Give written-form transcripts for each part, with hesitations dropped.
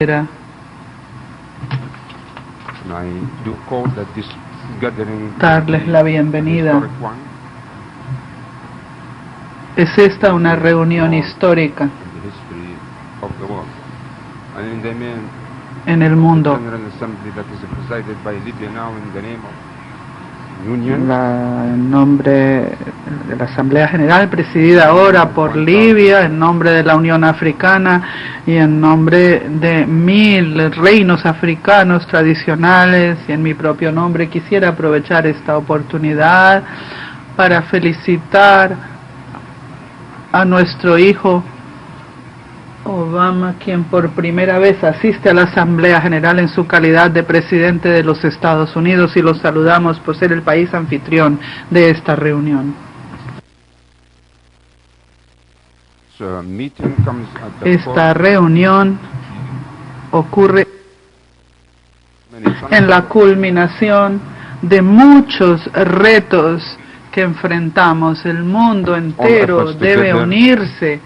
Era And I do call that this gathering darles la bienvenida. historic one Es esta una reunión histórica in the history of the world. And in the main en el mundo. General Assembly that is presided by Libya now in the name of Union. En nombre de la Asamblea General presidida ahora por Libia, en nombre de la Unión Africana y en nombre de 1000 reinos africanos tradicionales y en mi propio nombre, quisiera aprovechar esta oportunidad para felicitar a nuestro hijo Obama, quien por primera vez asiste a la Asamblea General en su calidad de presidente de los Estados Unidos, y los saludamos por ser el país anfitrión de esta reunión. So, meeting comes at the Esta reunión ocurre en la culminación de muchos retos que enfrentamos. El mundo entero debe unirse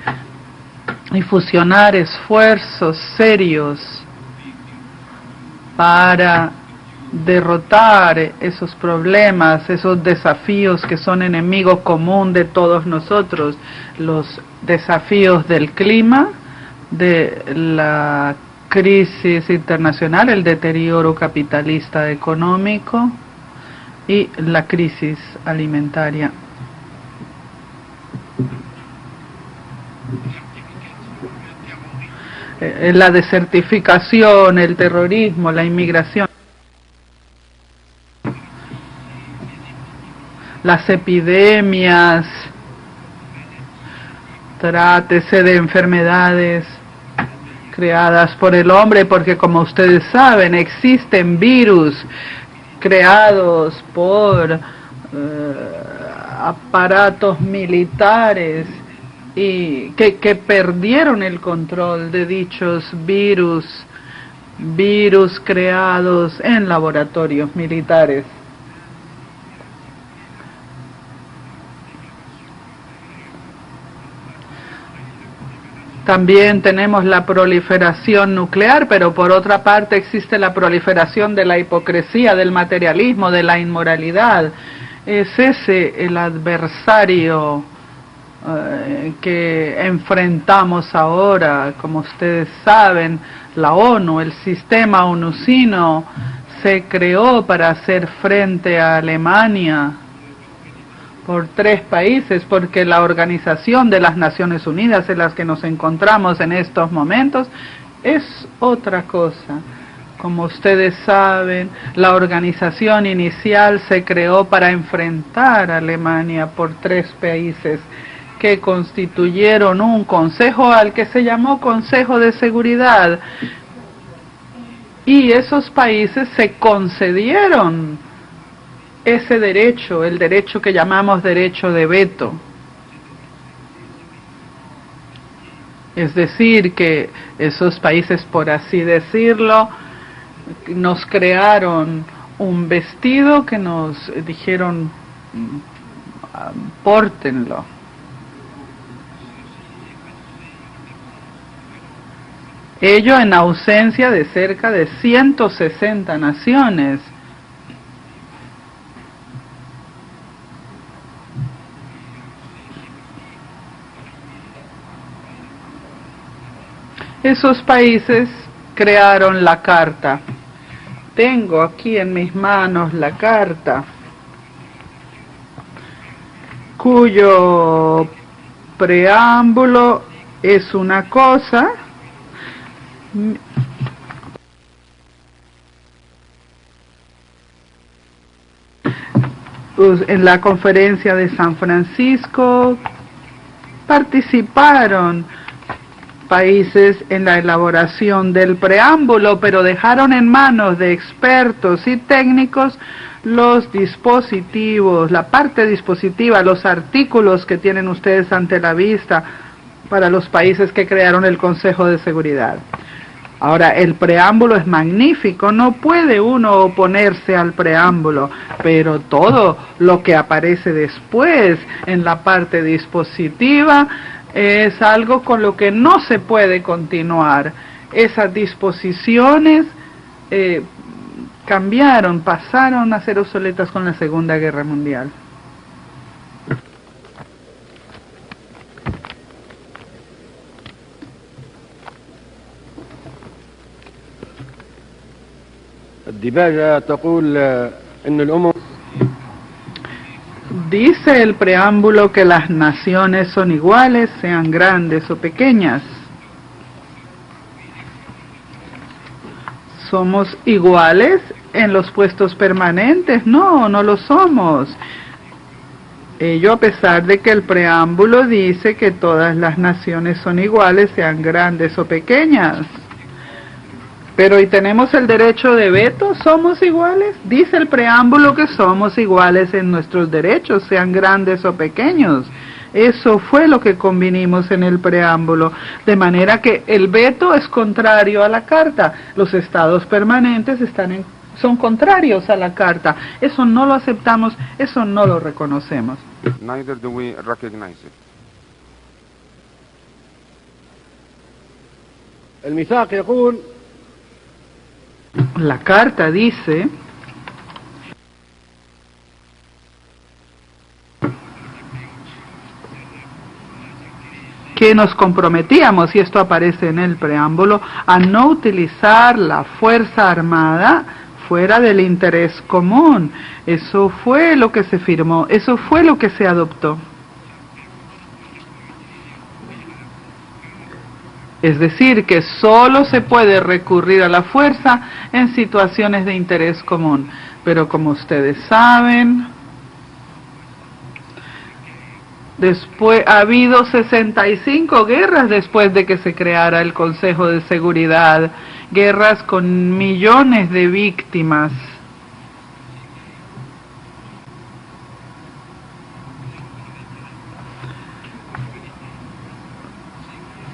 y fusionar esfuerzos serios para derrotar esos problemas, esos desafíos que son enemigo común de todos nosotros, los desafíos del clima, de la crisis internacional, el deterioro capitalista económico y la crisis alimentaria. La desertificación, el terrorismo, la inmigración, las epidemias, trátese de enfermedades creadas por el hombre, porque como ustedes saben, existen virus creados por aparatos militares y que perdieron el control de dichos virus creados en laboratorios militares. También tenemos la proliferación nuclear, pero por otra parte existe la proliferación de la hipocresía, del materialismo, de la inmoralidad. Es ese el adversario que enfrentamos ahora. Como ustedes saben, la ONU, el sistema onusino, se creó para hacer frente a Alemania por 3 países, porque la Organización de las Naciones Unidas en las que nos encontramos en estos momentos es otra cosa. Como ustedes saben, la organización inicial se creó para enfrentar a Alemania por 3 países que constituyeron un consejo al que se llamó Consejo de Seguridad, y esos países se concedieron ese derecho, el derecho que llamamos derecho de veto. Es decir, que esos países, por así decirlo, nos crearon un vestido que nos dijeron, pórtenlo. Ello en ausencia de cerca de 160 naciones. Esos países crearon la carta. Tengo aquí en mis manos la carta, cuyo preámbulo es una cosa, en la conferencia de San Francisco participaron países en la elaboración del preámbulo, pero dejaron en manos de expertos y técnicos los dispositivos, la parte dispositiva, los artículos que tienen ustedes ante la vista para los países que crearon el Consejo de Seguridad. Ahora, el preámbulo es magnífico, no puede uno oponerse al preámbulo, pero todo lo que aparece después en la parte dispositiva es algo con lo que no se puede continuar. esas disposiciones cambiaron, pasaron a ser obsoletas con la Segunda Guerra Mundial. الديباجة تقول إن الأمم. Dice el preámbulo que las naciones son iguales, sean grandes o pequeñas. ¿Somos iguales en los puestos permanentes? No, no lo somos. Ello a pesar de que el preámbulo dice que todas las naciones son iguales, sean grandes o pequeñas. Pero ¿y tenemos el derecho de veto? ¿Somos iguales? Dice el preámbulo que somos iguales en nuestros derechos, sean grandes o pequeños. Eso fue lo que convinimos en el preámbulo, de manera que el veto es contrario a la Carta. Los estados permanentes son contrarios a la Carta. Eso no lo aceptamos, eso no lo reconocemos. Neither do we recognize it. الميثاق يقول. La Carta dice que nos comprometíamos, y esto aparece en el preámbulo, a no utilizar la fuerza armada fuera del interés común. Eso fue lo que se firmó, eso fue lo que se adoptó. Es decir, que solo se puede recurrir a la fuerza en situaciones de interés común. Pero como ustedes saben, ha habido 65 guerras después de que se creara el Consejo de Seguridad, guerras con millones de víctimas.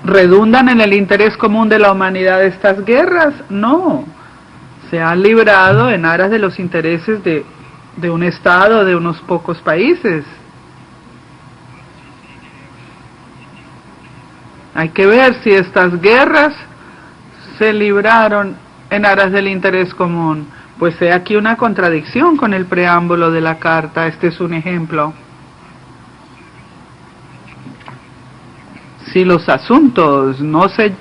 ¿Redundan en el interés común de la humanidad estas guerras? No. Se han librado en aras de los intereses de un Estado, de unos pocos países. Hay que ver si estas guerras se libraron en aras del interés común. Pues hay aquí una contradicción con el preámbulo de la Carta. Este es un ejemplo. Si los asuntos no se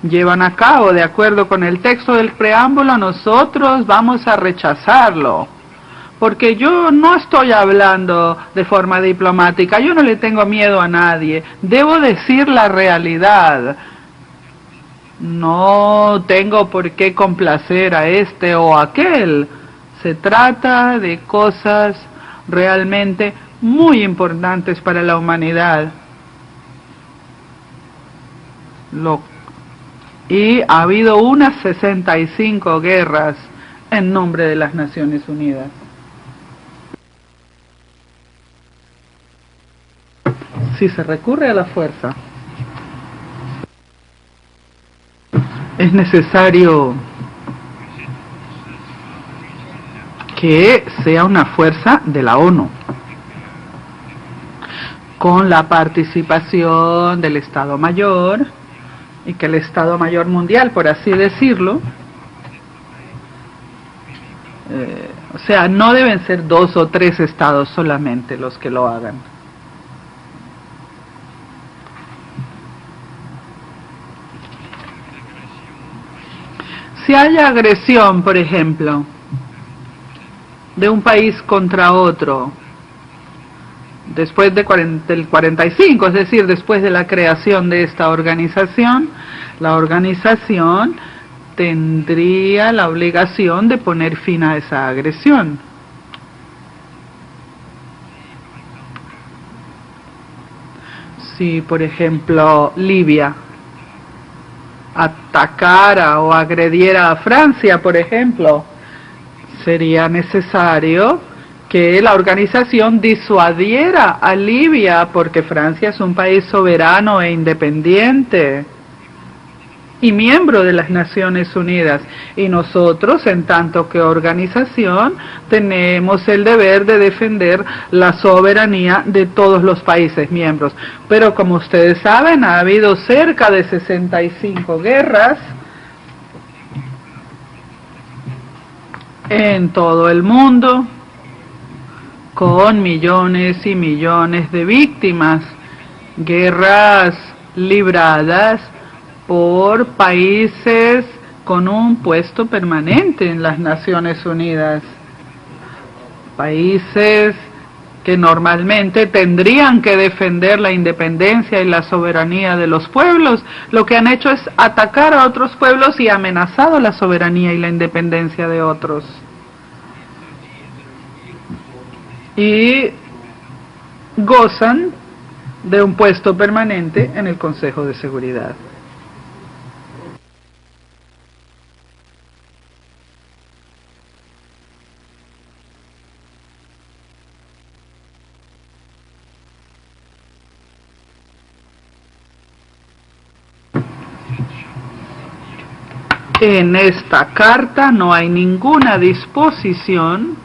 llevan a cabo de acuerdo con el texto del preámbulo, nosotros vamos a rechazarlo. Porque yo no estoy hablando de forma diplomática, yo no le tengo miedo a nadie, debo decir la realidad. No tengo por qué complacer a este o aquel. Se trata de cosas realmente muy importantes para la humanidad. Y ha habido unas 65 guerras en nombre de las Naciones Unidas. Si se recurre a la fuerza, es necesario que sea una fuerza de la ONU, con la participación del Estado Mayor, y que el Estado Mayor Mundial, por así decirlo, o sea, no deben ser 2 o 3 estados solamente los que lo hagan. Si hay agresión, por ejemplo, de un país contra otro, después del 45, es decir, después de la creación de esta organización, la organización tendría la obligación de poner fin a esa agresión. Si, por ejemplo, Libia atacara o agrediera a Francia, por ejemplo, sería necesario que la organización disuadiera a Libia, porque Francia es un país soberano e independiente y miembro de las Naciones Unidas, y nosotros, en tanto que organización, tenemos el deber de defender la soberanía de todos los países miembros. Pero como ustedes saben, ha habido cerca de 65 guerras en todo el mundo, con millones y millones de víctimas, guerras libradas por países con un puesto permanente en las Naciones Unidas, países que normalmente tendrían que defender la independencia y la soberanía de los pueblos, lo que han hecho es atacar a otros pueblos y amenazado la soberanía y la independencia de otros. Y gozan de un puesto permanente en el Consejo de Seguridad. En esta carta no hay ninguna disposición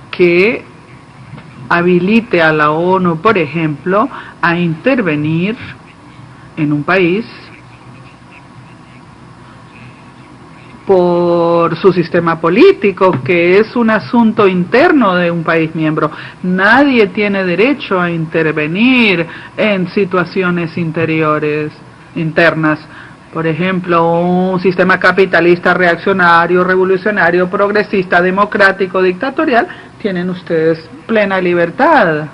que habilite a la ONU, por ejemplo, a intervenir en un país por su sistema político, que es un asunto interno de un país miembro. Nadie tiene derecho a intervenir en situaciones internas. Por ejemplo, un sistema capitalista, reaccionario, revolucionario, progresista, democrático, dictatorial, tienen ustedes plena libertad.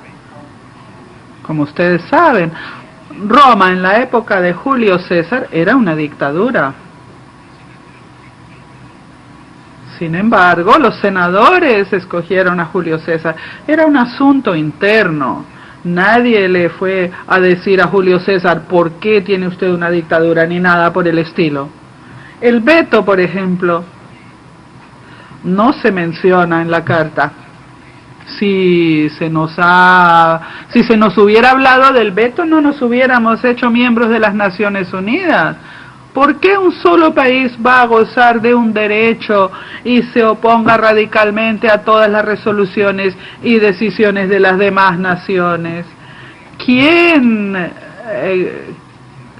Como ustedes saben, Roma en la época de Julio César era una dictadura. Sin embargo, los senadores escogieron a Julio César. Era un asunto interno. Nadie le fue a decir a Julio César, ¿por qué tiene usted una dictadura? Ni nada por el estilo. El veto, por ejemplo, no se menciona en la carta. Si se nos hubiera hablado del veto, no nos hubiéramos hecho miembros de las Naciones Unidas. ¿Por qué un solo país va a gozar de un derecho y se oponga radicalmente a todas las resoluciones y decisiones de las demás naciones? ¿Quién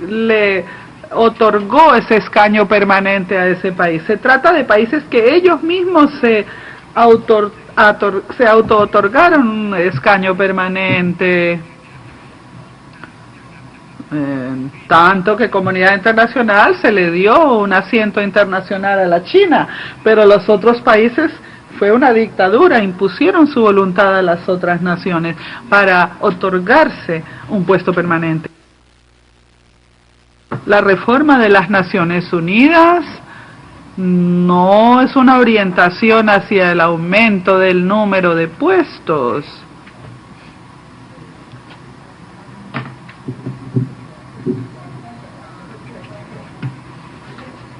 le otorgó ese escaño permanente a ese país? Se trata de países que ellos mismos se auto-otorgaron un escaño permanente. Tanto que comunidad internacional se le dio un asiento internacional a la China, pero los otros países fue una dictadura, impusieron su voluntad a las otras naciones para otorgarse un puesto permanente. La reforma de las Naciones Unidas no es una orientación hacia el aumento del número de puestos.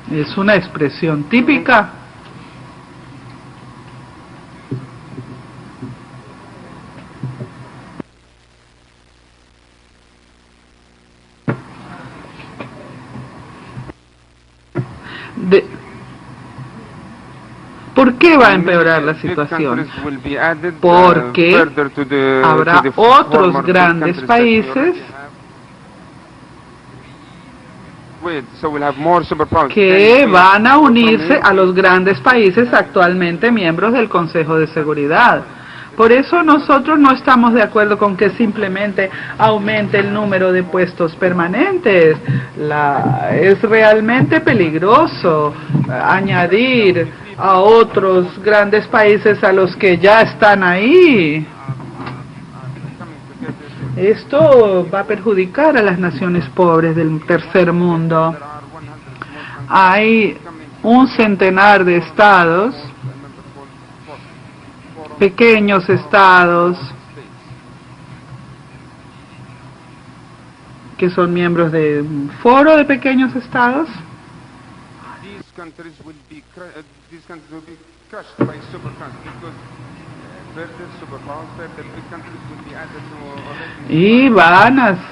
Es una expresión típica de... ¿Por qué va a empeorar la situación? Porque habrá otros grandes países que van a unirse a los grandes países actualmente miembros del Consejo de Seguridad. Por eso nosotros no estamos de acuerdo con que simplemente aumente el número de puestos permanentes. Es realmente peligroso añadir a otros grandes países a los que ya están ahí. Esto va a perjudicar a las naciones pobres del tercer mundo. Hay 100 de estados, pequeños estados, que son miembros de un foro de pequeños estados. Y van a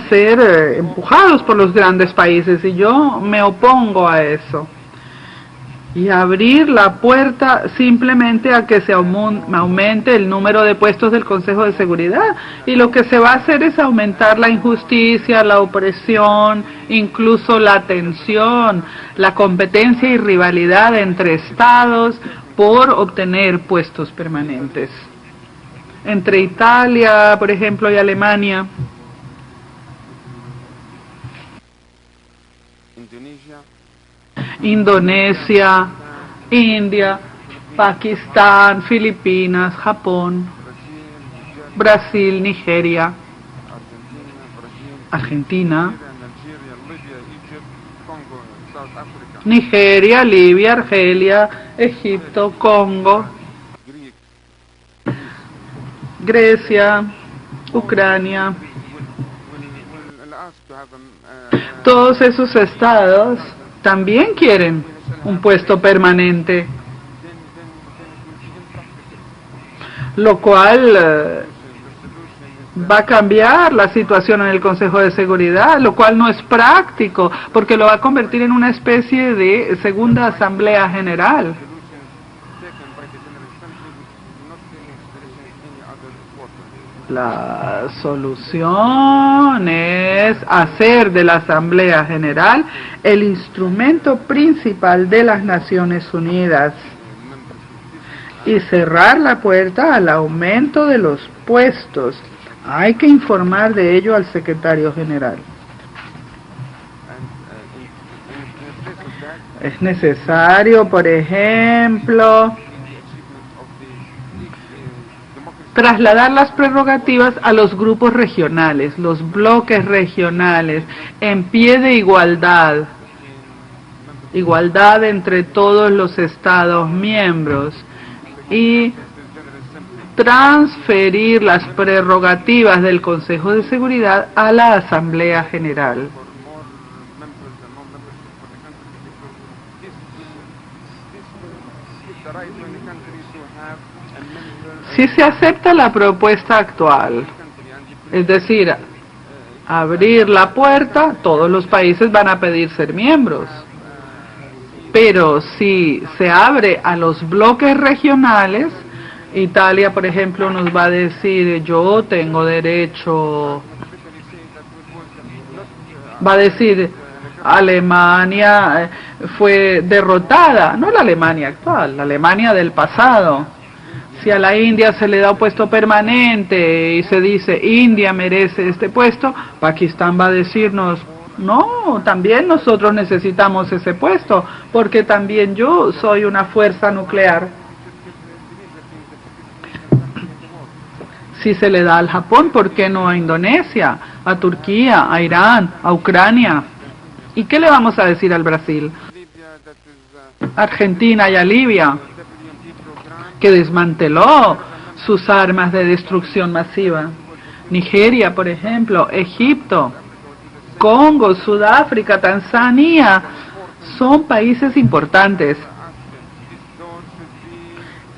ser empujados por los grandes países, y yo me opongo a eso. y abrir la puerta simplemente a que se aumente el número de puestos del Consejo de Seguridad, y lo que se va a hacer es aumentar la injusticia, la opresión, incluso la tensión, la competencia y rivalidad entre estados por obtener puestos permanentes. Entre Italia, por ejemplo, y Alemania. Indonesia, India, Pakistán, Filipinas, Japón, Brasil, Nigeria, Argentina, Nigeria, Libia, Argelia, Egipto, Congo, Grecia, Ucrania. Todos esos estados también quieren un puesto permanente, lo cual va a cambiar la situación en el Consejo de Seguridad, lo cual no es práctico, porque lo va a convertir en una especie de segunda Asamblea General. La solución es hacer de la Asamblea General el instrumento principal de las Naciones Unidas y cerrar la puerta al aumento de los puestos. Hay que informar de ello al secretario general. Es necesario, por ejemplo, trasladar las prerrogativas a los grupos regionales, los bloques regionales, en pie de igualdad. Igualdad entre todos los Estados miembros. Y transferir las prerrogativas del Consejo de Seguridad a la Asamblea General. Si se acepta la propuesta actual, es decir, abrir la puerta, todos los países van a pedir ser miembros. Pero si se abre a los bloques regionales, Italia, por ejemplo, nos va a decir, yo tengo derecho, va a decir, Alemania fue derrotada, no la Alemania actual, la Alemania del pasado. Si a la India se le da un puesto permanente y se dice, India merece este puesto, Pakistán va a decirnos, no, también nosotros necesitamos ese puesto, porque también yo soy una fuerza nuclear. Si se le da al Japón, ¿por qué no a Indonesia, a Turquía, a Irán, a Ucrania? ¿Y qué le vamos a decir al Brasil? Argentina y a Libia, que desmanteló sus armas de destrucción masiva. Nigeria, por ejemplo, Egipto, Congo, Sudáfrica, Tanzania, son países importantes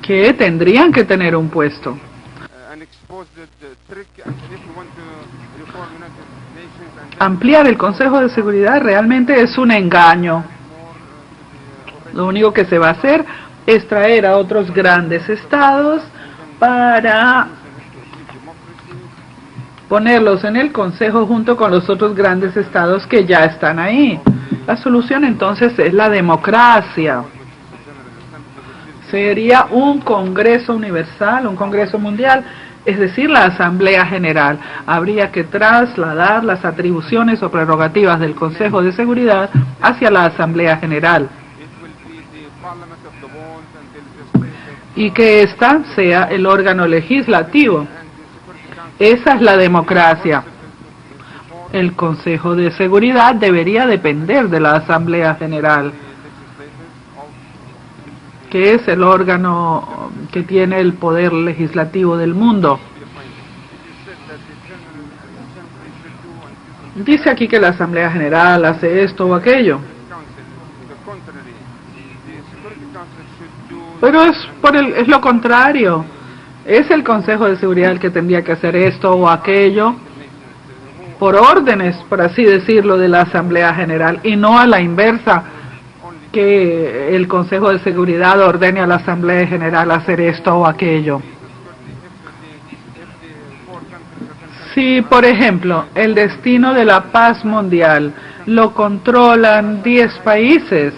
que tendrían que tener un puesto. Ampliar el Consejo de Seguridad realmente es un engaño. Lo único que se va a hacer es traer a otros grandes estados para ponerlos en el Consejo junto con los otros grandes estados que ya están ahí. La solución entonces es la democracia. Sería un Congreso universal, un Congreso mundial, es decir, la Asamblea General. Habría que trasladar las atribuciones o prerrogativas del Consejo de Seguridad hacia la Asamblea General. Y que ésta sea el órgano legislativo. Esa es la democracia. El Consejo de Seguridad debería depender de la Asamblea General, que es el órgano que tiene el poder legislativo del mundo. Dice aquí que la Asamblea General hace esto o aquello, pero es lo contrario. Es el Consejo de Seguridad el que tendría que hacer esto o aquello por órdenes, por así decirlo, de la Asamblea General, y no a la inversa. que el Consejo de Seguridad ordene a la Asamblea General hacer esto o aquello. Si, por ejemplo, el destino de la paz mundial lo controlan 10 países,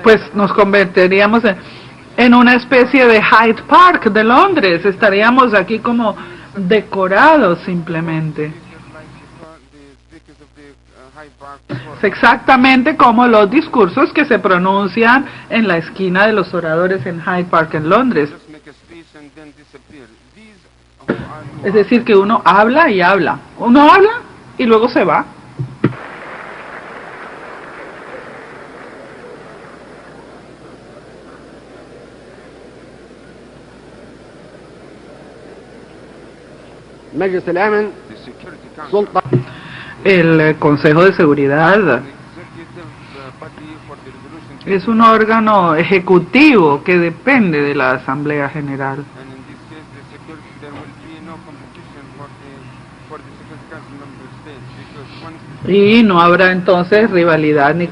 pues nos convertiríamos en una especie de Hyde Park de Londres. Estaríamos aquí como decorados simplemente. Es exactamente como los discursos que se pronuncian en la esquina de los oradores en Hyde Park en Londres. Es decir, que uno habla y habla. Uno habla y luego se va. مجلس الأمن The Security Council سلطة El Consejo de Seguridad executive body for the resolution, es un órgano ejecutivo que depende de la Asamblea General. and in this case, the security, there will be no competition for the Security Council member states, because once the Y no habrá entonces rivalidad ni